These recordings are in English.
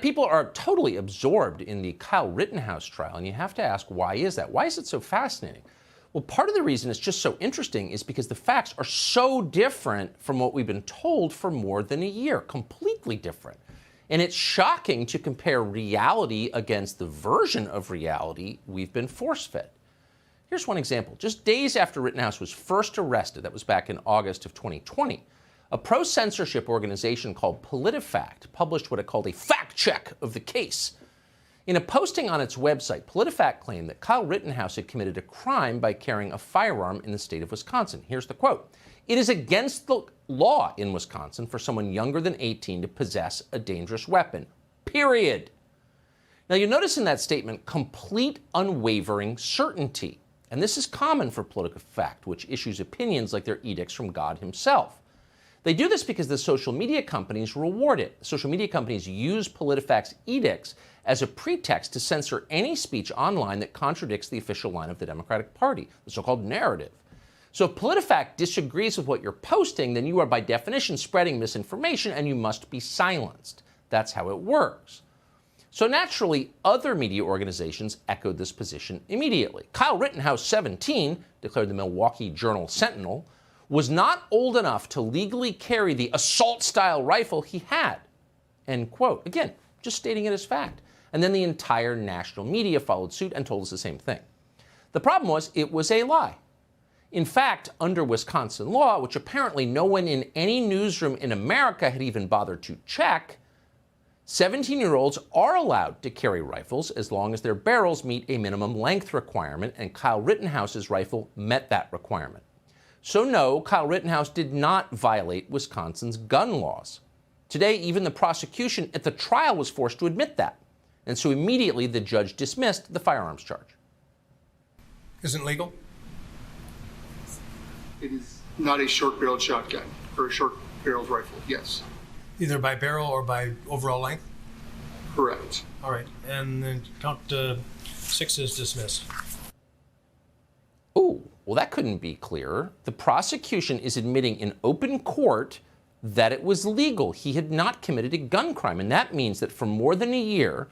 People are totally absorbed in the Kyle Rittenhouse trial, and you have to ask, why is that? Why is it so fascinating? Well, part of the reason it's just so interesting is because the facts are so different from what we've been told for more than a year, completely different. And it's shocking to compare reality against the version of reality we've been force-fed. Here's one example. Just days after Rittenhouse was first arrested, that was back in August of 2020, a pro-censorship organization called PolitiFact published what it called a fact check of the case. In a posting on its website, PolitiFact claimed that Kyle Rittenhouse had committed a crime by carrying a firearm in the state of Wisconsin. Here's the quote. "It is against the law in Wisconsin for someone younger than 18 to possess a dangerous weapon, period." Now, you notice in that statement complete unwavering certainty. And this is common for PolitiFact, which issues opinions like they're edicts from God himself. They do this because the social media companies reward it. Social media companies use PolitiFact's edicts as a pretext to censor any speech online that contradicts the official line of the Democratic Party, the so-called narrative. So if PolitiFact disagrees with what you're posting, then you are by definition spreading misinformation and you must be silenced. That's how it works. So naturally, other media organizations echoed this position immediately. Kyle Rittenhouse, 17, declared the Milwaukee Journal-Sentinel, was not old enough to legally carry the assault-style rifle he had, end quote. Again, just stating it as fact. And then the entire national media followed suit and told us the same thing. The problem was, it was a lie. In fact, under Wisconsin law, which apparently no one in any newsroom in America had even bothered to check, 17-year-olds are allowed to carry rifles as long as their barrels meet a minimum length requirement, and Kyle Rittenhouse's rifle met that requirement. So no, Kyle Rittenhouse did not violate Wisconsin's gun laws. Today, even the prosecution at the trial was forced to admit that. And so immediately the judge dismissed the firearms charge. Isn't legal? It is not a short-barreled shotgun or a short-barreled rifle, yes. Either by barrel or by overall length? Correct. All right. And then count 6 is dismissed. Ooh, well, that couldn't be clearer. The prosecution is admitting in open court that it was legal. He had not committed a gun crime. And that means that for more than a year,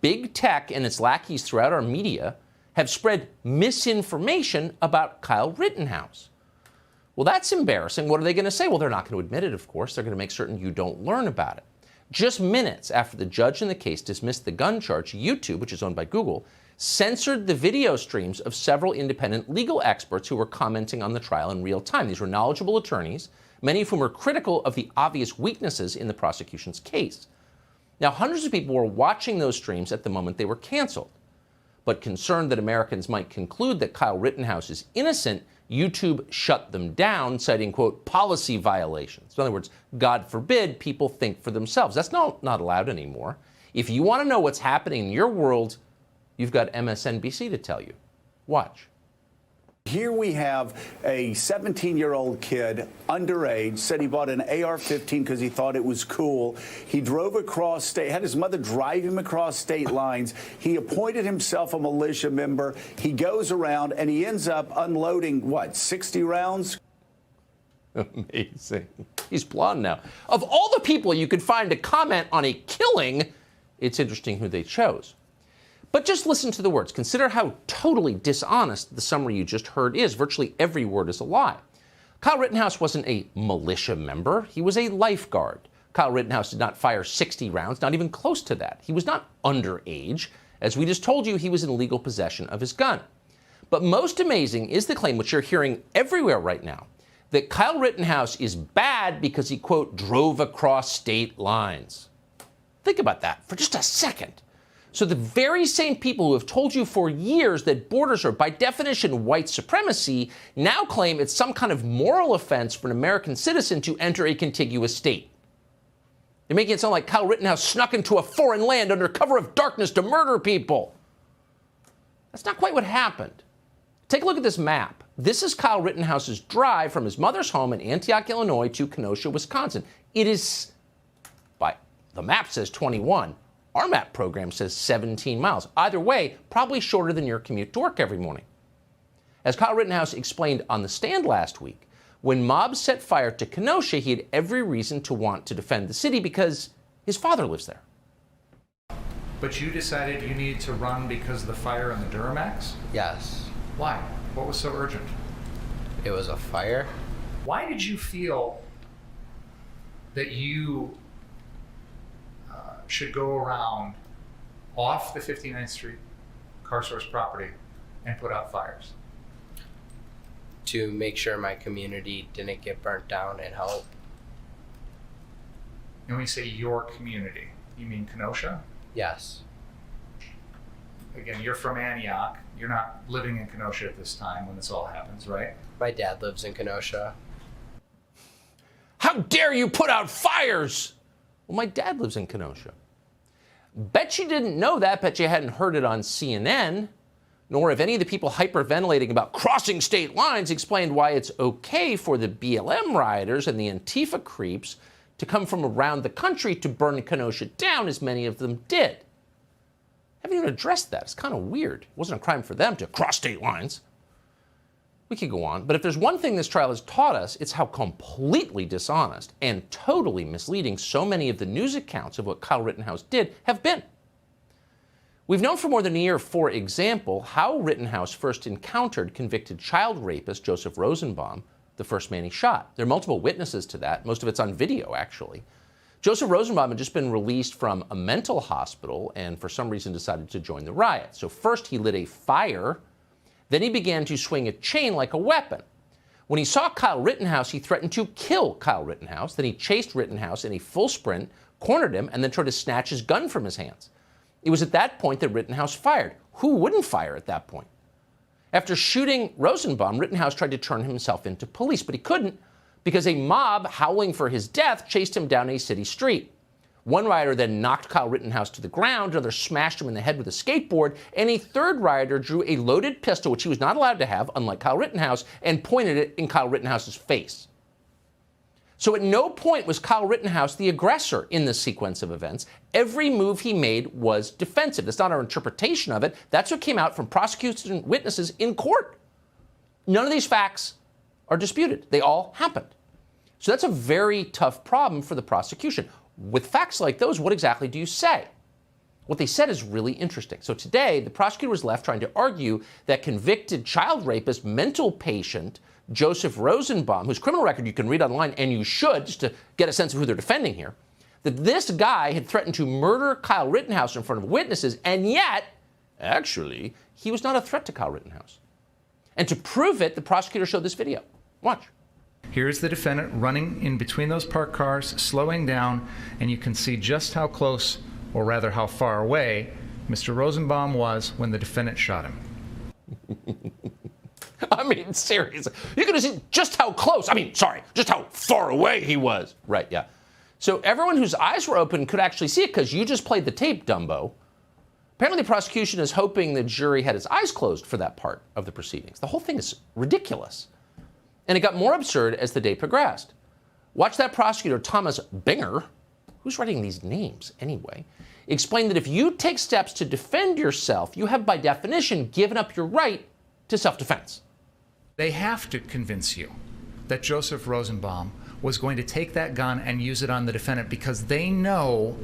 big tech and its lackeys throughout our media have spread misinformation about Kyle Rittenhouse. Well, that's embarrassing. What are they going to say? Well, they're not going to admit it, of course. They're going to make certain you don't learn about it. Just minutes after the judge in the case dismissed the gun charge, YouTube, which is owned by Google, censored the video streams of several independent legal experts who were commenting on the trial in real time. These were knowledgeable attorneys, many of whom were critical of the obvious weaknesses in the prosecution's case. Now, hundreds of people were watching those streams at the moment they were canceled. But concerned that Americans might conclude that Kyle Rittenhouse is innocent, YouTube shut them down, citing, quote, policy violations. In other words, God forbid people think for themselves. That's not allowed anymore. If you want to know what's happening in your world, you've got MSNBC to tell you. Watch. Here we have a 17-year-old kid, underage, said he bought an AR-15 because he thought it was cool. He drove across state, had his mother drive him across state lines. He appointed himself a militia member. He goes around and he ends up unloading, what, 60 rounds? Amazing. He's blonde now. Of all the people you could find to comment on a killing, it's interesting who they chose. But just listen to the words. Consider how totally dishonest the summary you just heard is. Virtually every word is a lie. Kyle Rittenhouse wasn't a militia member. He was a lifeguard. Kyle Rittenhouse did not fire 60 rounds, not even close to that. He was not underage. As we just told you, he was in legal possession of his gun. But most amazing is the claim, which you're hearing everywhere right now, that Kyle Rittenhouse is bad because he, quote, drove across state lines. Think about that for just a second. So the very same people who have told you for years that borders are by definition white supremacy now claim it's some kind of moral offense for an American citizen to enter a contiguous state. They're making it sound like Kyle Rittenhouse snuck into a foreign land under cover of darkness to murder people. That's not quite what happened. Take a look at this map. This is Kyle Rittenhouse's drive from his mother's home in Antioch, Illinois to Kenosha, Wisconsin. It is, the map says 21. Our map program says 17 miles. Either way, probably shorter than your commute to work every morning. As Kyle Rittenhouse explained on the stand last week, when mobs set fire to Kenosha, he had every reason to want to defend the city because his father lives there. But you decided you needed to run because of the fire in the Duramax? Yes. Why? What was so urgent? It was a fire. Why did you feel that you should go around off the 59th Street car source property and put out fires? To make sure my community didn't get burnt down and help. And when you say your community, you mean Kenosha? Yes. Again, you're from Antioch. You're not living in Kenosha at this time when this all happens, right? My dad lives in Kenosha. How dare you put out fires? Well, my dad lives in Kenosha. Bet you didn't know that. Bet you hadn't heard it on CNN. Nor have any of the people hyperventilating about crossing state lines explained why it's okay for the BLM rioters and the Antifa creeps to come from around the country to burn Kenosha down, as many of them did. Haven't even addressed that. It's kind of weird. It wasn't a crime for them to cross state lines. We could go on, but if there's one thing this trial has taught us, it's how completely dishonest and totally misleading so many of the news accounts of what Kyle Rittenhouse did have been. We've known for more than a year, for example, how Rittenhouse first encountered convicted child rapist Joseph Rosenbaum, the first man he shot. There are multiple witnesses to that. Most of it's on video, actually. Joseph Rosenbaum had just been released from a mental hospital and for some reason decided to join the riot. So first he lit a fire, then he began to swing a chain like a weapon. When he saw Kyle Rittenhouse, he threatened to kill Kyle Rittenhouse. Then he chased Rittenhouse in a full sprint, cornered him, and then tried to snatch his gun from his hands. It was at that point that Rittenhouse fired. Who wouldn't fire at that point? After shooting Rosenbaum, Rittenhouse tried to turn himself into police, but he couldn't because a mob howling for his death chased him down a city street. One rioter then knocked Kyle Rittenhouse to the ground, another smashed him in the head with a skateboard, and a third rioter drew a loaded pistol, which he was not allowed to have, unlike Kyle Rittenhouse, and pointed it in Kyle Rittenhouse's face. So at no point was Kyle Rittenhouse the aggressor in this sequence of events. Every move he made was defensive. That's not our interpretation of it. That's what came out from prosecutors and witnesses in court. None of these facts are disputed. They all happened. So that's a very tough problem for the prosecution. With facts like those, what exactly do you say? What they said is really interesting. So today, the prosecutor was left trying to argue that convicted child rapist, mental patient, Joseph Rosenbaum, whose criminal record you can read online, and you should, just to get a sense of who they're defending here, that this guy had threatened to murder Kyle Rittenhouse in front of witnesses, and yet, actually, he was not a threat to Kyle Rittenhouse. And to prove it, the prosecutor showed this video. Watch. Here's the defendant running in between those parked cars, slowing down, and you can see just how close, or rather how far away, Mr. Rosenbaum was when the defendant shot him. I mean, seriously. You're going to see just how close, just how far away he was. Right, yeah. So everyone whose eyes were open could actually see it because you just played the tape, Dumbo. Apparently the prosecution is hoping the jury had its eyes closed for that part of the proceedings. The whole thing is ridiculous. And it got more absurd as the day progressed. Watch that prosecutor, Thomas Binger, who's writing these names anyway, explain that if you take steps to defend yourself, you have by definition given up your right to self-defense. They have to convince you that Joseph Rosenbaum was going to take that gun and use it on the defendant because they know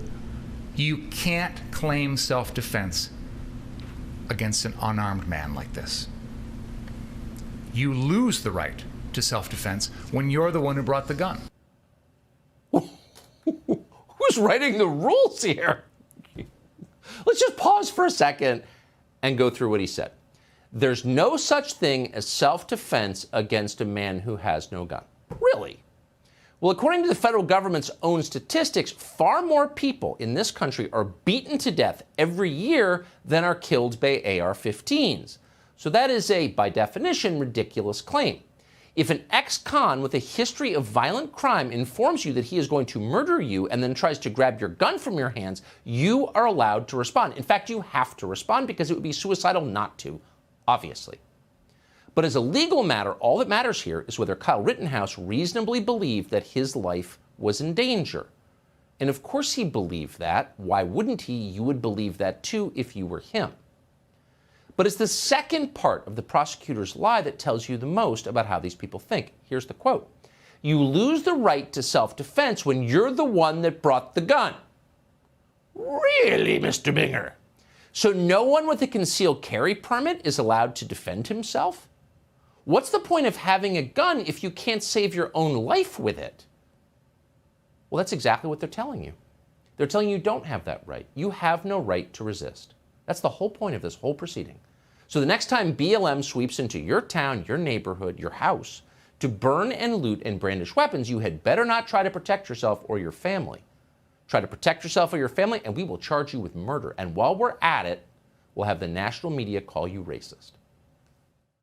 you can't claim self-defense against an unarmed man like this. You lose the right to self-defense when you're the one who brought the gun. Who's writing the rules here? Let's just pause for a second and go through what he said. There's no such thing as self-defense against a man who has no gun. Really? Well, according to the federal government's own statistics, far more people in this country are beaten to death every year than are killed by AR-15s. So that is a, by definition, ridiculous claim. If an ex-con with a history of violent crime informs you that he is going to murder you and then tries to grab your gun from your hands, you are allowed to respond. In fact, you have to respond because it would be suicidal not to, obviously. But as a legal matter, all that matters here is whether Kyle Rittenhouse reasonably believed that his life was in danger. And of course he believed that. Why wouldn't he? You would believe that too if you were him. But it's the second part of the prosecutor's lie that tells you the most about how these people think. Here's the quote. You lose the right to self-defense when you're the one that brought the gun. Really, Mr. Binger? So no one with a concealed carry permit is allowed to defend himself? What's the point of having a gun if you can't save your own life with it? Well, that's exactly what they're telling you. They're telling you don't have that right. You have no right to resist. That's the whole point of this whole proceeding. So the next time BLM sweeps into your town, your neighborhood, your house, to burn and loot and brandish weapons, you had better not try to protect yourself or your family. Try to protect yourself or your family, and we will charge you with murder. And while we're at it, we'll have the national media call you racist.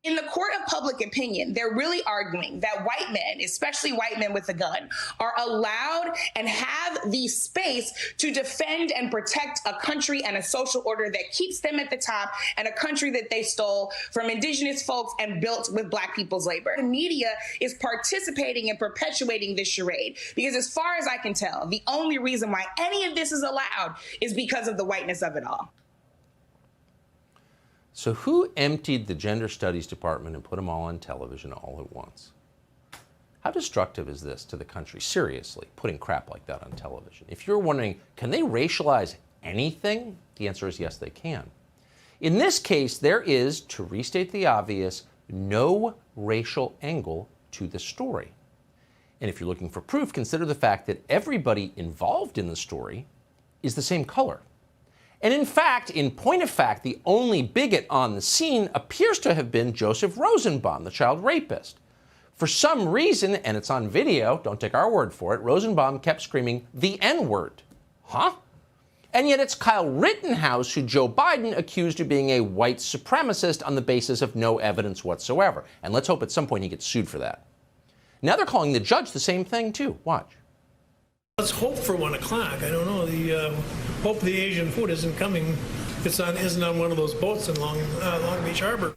In the court of public opinion, they're really arguing that white men, especially white men with a gun, are allowed and have the space to defend and protect a country and a social order that keeps them at the top, and a country that they stole from indigenous folks and built with Black people's labor. The media is participating and perpetuating this charade because, as far as I can tell, the only reason why any of this is allowed is because of the whiteness of it all. So who emptied the gender studies department and put them all on television all at once? How destructive is this to the country? Seriously, putting crap like that on television. If you're wondering, can they racialize anything? The answer is yes, they can. In this case, there is, to restate the obvious, no racial angle to the story. And if you're looking for proof, consider the fact that everybody involved in the story is the same color. And in fact, in point of fact, the only bigot on the scene appears to have been Joseph Rosenbaum, the child rapist. For some reason, and it's on video, don't take our word for it, Rosenbaum kept screaming the N-word. Huh? And yet it's Kyle Rittenhouse who Joe Biden accused of being a white supremacist on the basis of no evidence whatsoever. And let's hope at some point he gets sued for that. Now they're calling the judge the same thing too. Watch. Let's hope for 1 o'clock. I don't know. Hope the Asian food isn't coming. Isn't on one of those boats in Long Beach Harbor.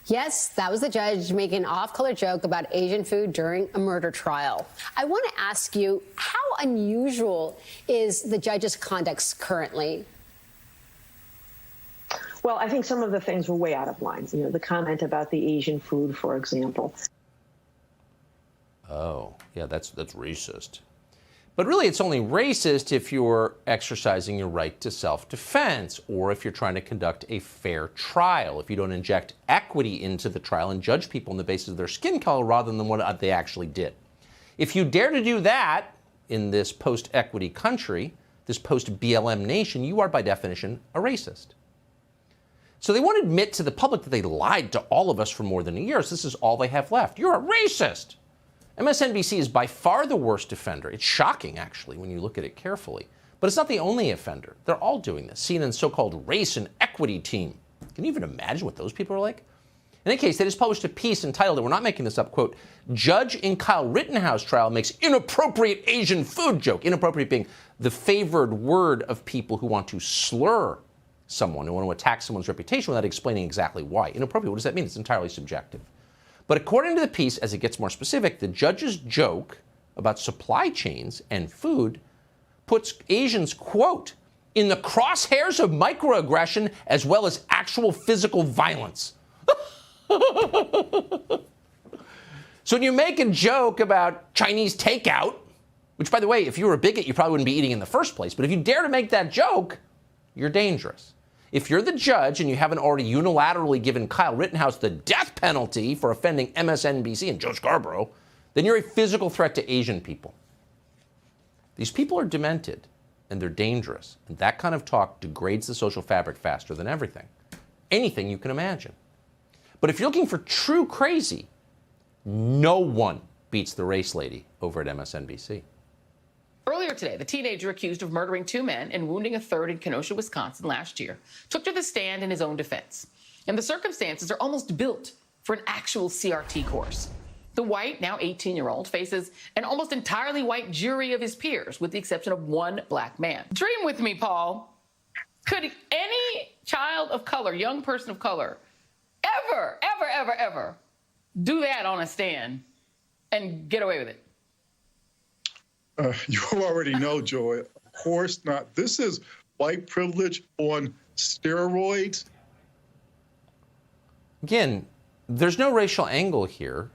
Yes, that was the judge making an off-color joke about Asian food during a murder trial. I want to ask you, how unusual is the judge's conduct currently? Well, I think some of the things were way out of line. You know, the comment about the Asian food, for example. Oh, yeah, that's racist. But really, it's only racist if you're exercising your right to self-defense or if you're trying to conduct a fair trial, if you don't inject equity into the trial and judge people on the basis of their skin color rather than what they actually did. If you dare to do that in this post-equity country, this post-BLM nation, you are by definition a racist. So they won't admit to the public that they lied to all of us for more than a year, so this is all they have left. You're a racist. MSNBC is by far the worst offender. It's shocking, actually, when you look at it carefully. But it's not the only offender. They're all doing this. CNN's so-called race and equity team. Can you even imagine what those people are like? In any case, they just published a piece entitled, and we're not making this up, quote, "Judge in Kyle Rittenhouse trial makes inappropriate Asian food joke." Inappropriate being the favored word of people who want to slur someone, who want to attack someone's reputation without explaining exactly why. Inappropriate, what does that mean? It's entirely subjective. But according to the piece, as it gets more specific, the judge's joke about supply chains and food puts Asians, quote, "in the crosshairs of microaggression as well as actual physical violence." So when you make a joke about Chinese takeout, which, by the way, if you were a bigot, you probably wouldn't be eating in the first place, but if you dare to make that joke, you're dangerous. If you're the judge and you haven't already unilaterally given Kyle Rittenhouse the death penalty for offending MSNBC and Joe Scarborough, then you're a physical threat to Asian people. These people are demented, and they're dangerous, and that kind of talk degrades the social fabric faster than anything you can imagine. But if you're looking for true crazy, no one beats the race lady over at MSNBC. Earlier today, the teenager accused of murdering 2 men and wounding a third in Kenosha, Wisconsin last year, took to the stand in his own defense. And the circumstances are almost built for an actual CRT course. The white, now 18-year-old, faces an almost entirely white jury of his peers, with the exception of 1 black man. Dream with me, Paul. Could any child of color, young person of color, ever do that on a stand and get away with it? You already know, Joy. Of course not. This is white privilege on steroids. Again, there's no racial angle here.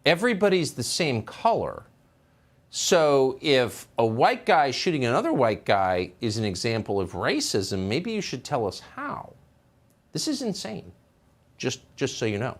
Everybody's the same color. So if a white guy shooting another white guy is an example of racism, maybe you should tell us how. This is insane, just so you know.